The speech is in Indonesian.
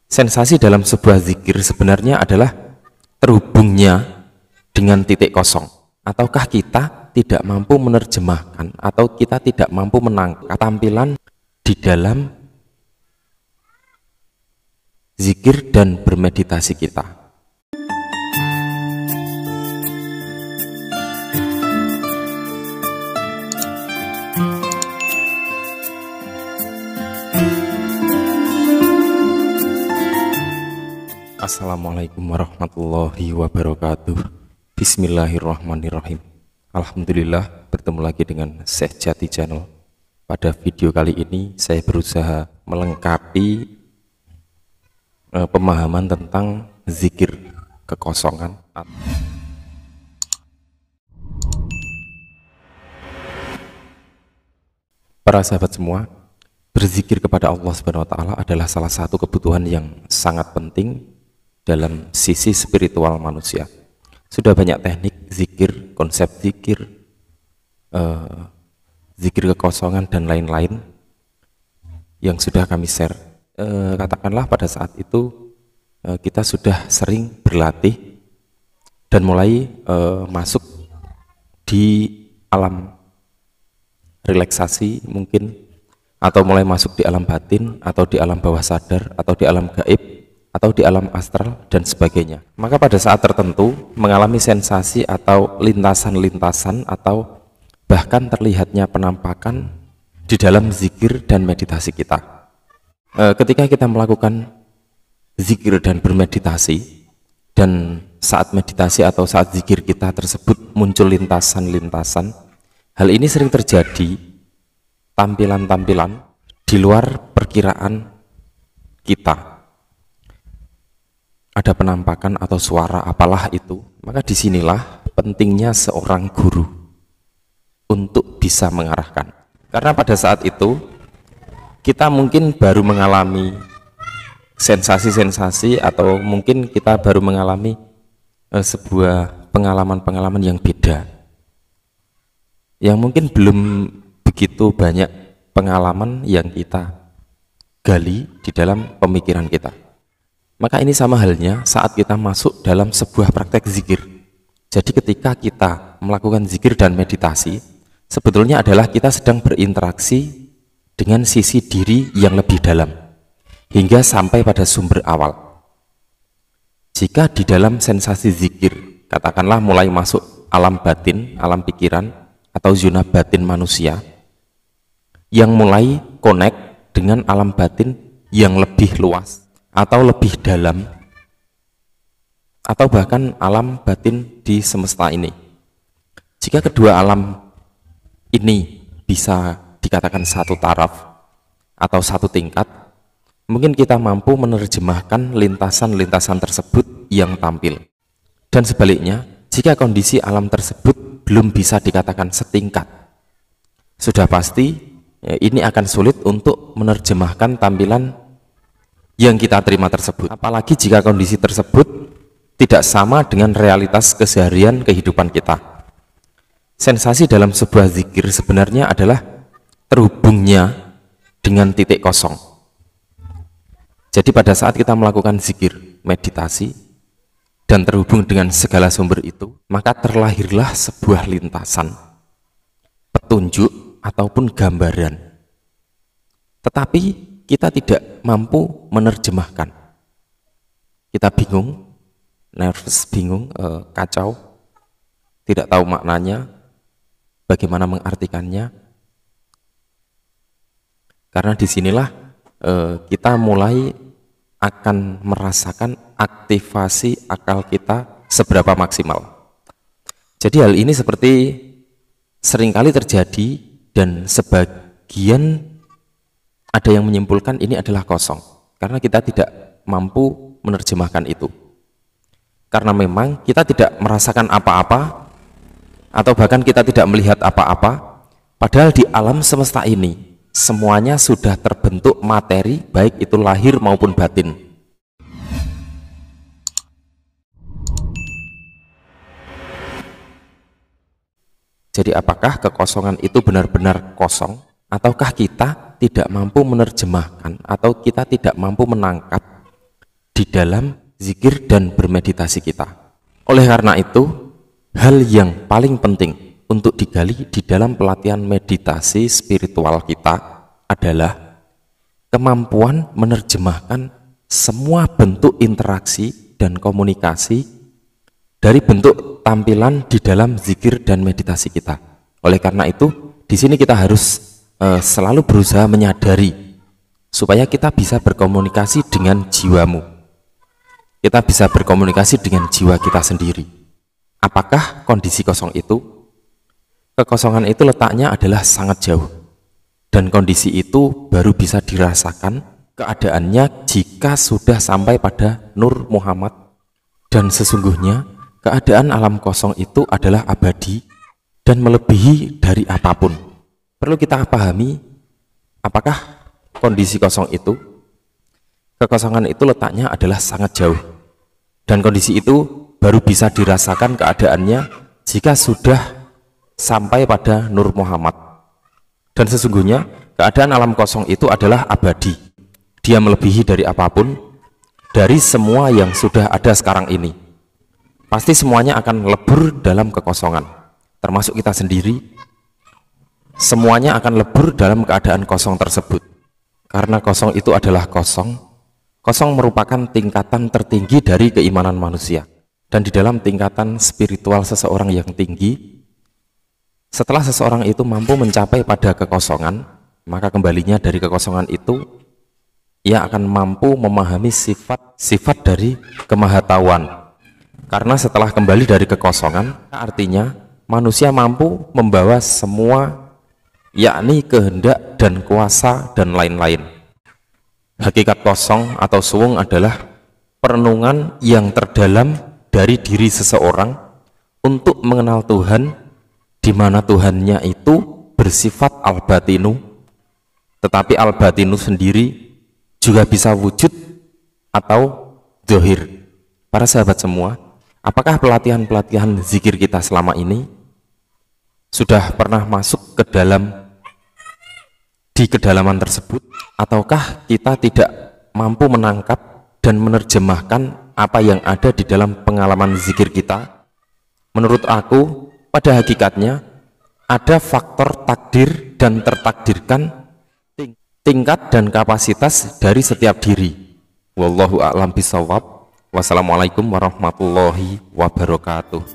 Sensasi dalam sebuah zikir sebenarnya adalah terhubungnya dengan titik kosong. Ataukah kita tidak mampu menerjemahkan atau kita tidak mampu menangkap tampilan di dalam zikir dan bermeditasi kita. Assalamualaikum warahmatullahi wabarakatuh. Bismillahirrahmanirrahim. Alhamdulillah, bertemu lagi dengan Syekh Jati Channel. Pada video kali ini saya berusaha melengkapi pemahaman tentang zikir kekosongan. Para sahabat semua, berzikir kepada Allah Subhanahu wa taala adalah salah satu kebutuhan yang sangat penting dalam sisi spiritual manusia. Sudah banyak teknik zikir, konsep zikir, zikir kekosongan dan lain-lain yang sudah kami share. Katakanlah pada saat itu kita sudah sering berlatih dan mulai masuk di alam relaksasi mungkin, atau mulai masuk di alam batin, atau di alam bawah sadar, atau di alam gaib, atau di alam astral dan sebagainya. Maka pada saat tertentu mengalami sensasi atau lintasan-lintasan atau bahkan terlihatnya penampakan di dalam zikir dan meditasi kita. Ketika kita melakukan zikir dan bermeditasi, dan saat meditasi atau saat zikir kita tersebut muncul lintasan-lintasan, hal ini sering terjadi tampilan-tampilan di luar perkiraan kita. Ada penampakan atau suara apalah itu, maka disinilah pentingnya seorang guru untuk bisa mengarahkan. Karena pada saat itu kita mungkin baru mengalami sensasi-sensasi, atau mungkin kita baru mengalami sebuah pengalaman-pengalaman yang beda, yang mungkin belum begitu banyak pengalaman yang kita gali di dalam pemikiran kita. Maka ini sama halnya saat kita masuk dalam sebuah praktek zikir. Jadi ketika kita melakukan zikir dan meditasi, sebetulnya adalah kita sedang berinteraksi dengan sisi diri yang lebih dalam, hingga sampai pada sumber awal. Jika di dalam sensasi zikir, katakanlah mulai masuk alam batin, alam pikiran, atau zona batin manusia, yang mulai connect dengan alam batin yang lebih luas, atau lebih dalam, atau bahkan alam batin di semesta ini. Jika kedua alam ini bisa dikatakan satu taraf atau satu tingkat, mungkin kita mampu menerjemahkan lintasan-lintasan tersebut yang tampil. Dan sebaliknya, jika kondisi alam tersebut belum bisa dikatakan setingkat, sudah pasti ini akan sulit untuk menerjemahkan tampilan yang kita terima tersebut, apalagi jika kondisi tersebut tidak sama dengan realitas keseharian kehidupan kita. Sensasi dalam sebuah zikir sebenarnya adalah terhubungnya dengan titik kosong. Jadi pada saat kita melakukan zikir, meditasi, dan terhubung dengan segala sumber itu, maka terlahirlah sebuah lintasan, petunjuk ataupun gambaran. Tetapi kita tidak mampu menerjemahkan. Kita bingung, nervous, bingung, kacau, tidak tahu maknanya, bagaimana mengartikannya. Karena disinilah kita mulai akan merasakan aktivasi akal kita seberapa maksimal. Jadi hal ini seperti seringkali terjadi, dan sebagian ada yang menyimpulkan ini adalah kosong, karena kita tidak mampu menerjemahkan itu. Karena memang kita tidak merasakan apa-apa, atau bahkan kita tidak melihat apa-apa, padahal di alam semesta ini semuanya sudah terbentuk materi, baik itu lahir maupun batin. Jadi apakah kekosongan itu benar-benar kosong, ataukah kita tidak mampu menerjemahkan, atau kita tidak mampu menangkap di dalam zikir dan bermeditasi kita. Oleh karena itu, hal yang paling penting untuk digali di dalam pelatihan meditasi spiritual kita adalah kemampuan menerjemahkan semua bentuk interaksi dan komunikasi dari bentuk tampilan di dalam zikir dan meditasi kita. Oleh karena itu, di sini kita harus selalu berusaha menyadari supaya kita bisa berkomunikasi dengan jiwamu. Kita bisa berkomunikasi dengan jiwa kita sendiri. Apakah kondisi kosong itu? Kekosongan itu letaknya adalah sangat jauh, dan kondisi itu baru bisa dirasakan keadaannya jika sudah sampai pada Nur Muhammad. Dan sesungguhnya keadaan alam kosong itu adalah abadi dan melebihi dari apapun. Perlu kita pahami, apakah kondisi kosong itu? Kekosongan itu letaknya adalah sangat jauh, dan kondisi itu baru bisa dirasakan keadaannya jika sudah sampai pada Nur Muhammad. Dan sesungguhnya keadaan alam kosong itu adalah abadi. Dia melebihi dari apapun, dari semua yang sudah ada sekarang ini. Pasti semuanya akan lebur dalam kekosongan, termasuk kita sendiri. Semuanya akan lebur dalam keadaan kosong tersebut. Karena kosong itu adalah kosong. Kosong merupakan tingkatan tertinggi dari keimanan manusia. Dan di dalam tingkatan spiritual seseorang yang tinggi, setelah seseorang itu mampu mencapai pada kekosongan, maka kembalinya dari kekosongan itu, ia akan mampu memahami sifat dari kemahatauan. Karena setelah kembali dari kekosongan, artinya manusia mampu membawa semua, yakni kehendak dan kuasa dan lain-lain. Hakikat kosong atau suwung adalah perenungan yang terdalam dari diri seseorang untuk mengenal Tuhan, di mana Tuhannya itu bersifat al-batinu, tetapi al-batinu sendiri juga bisa wujud atau dzahir. Para sahabat semua, apakah pelatihan-pelatihan zikir kita selama ini sudah pernah masuk ke dalam di kedalaman tersebut, ataukah kita tidak mampu menangkap dan menerjemahkan apa yang ada di dalam pengalaman zikir kita? Menurut aku, pada hakikatnya ada faktor takdir dan tertakdirkan, tingkat dan kapasitas dari setiap diri. Wallahu a'lam bishawab. Wassalamualaikum warahmatullahi wabarakatuh.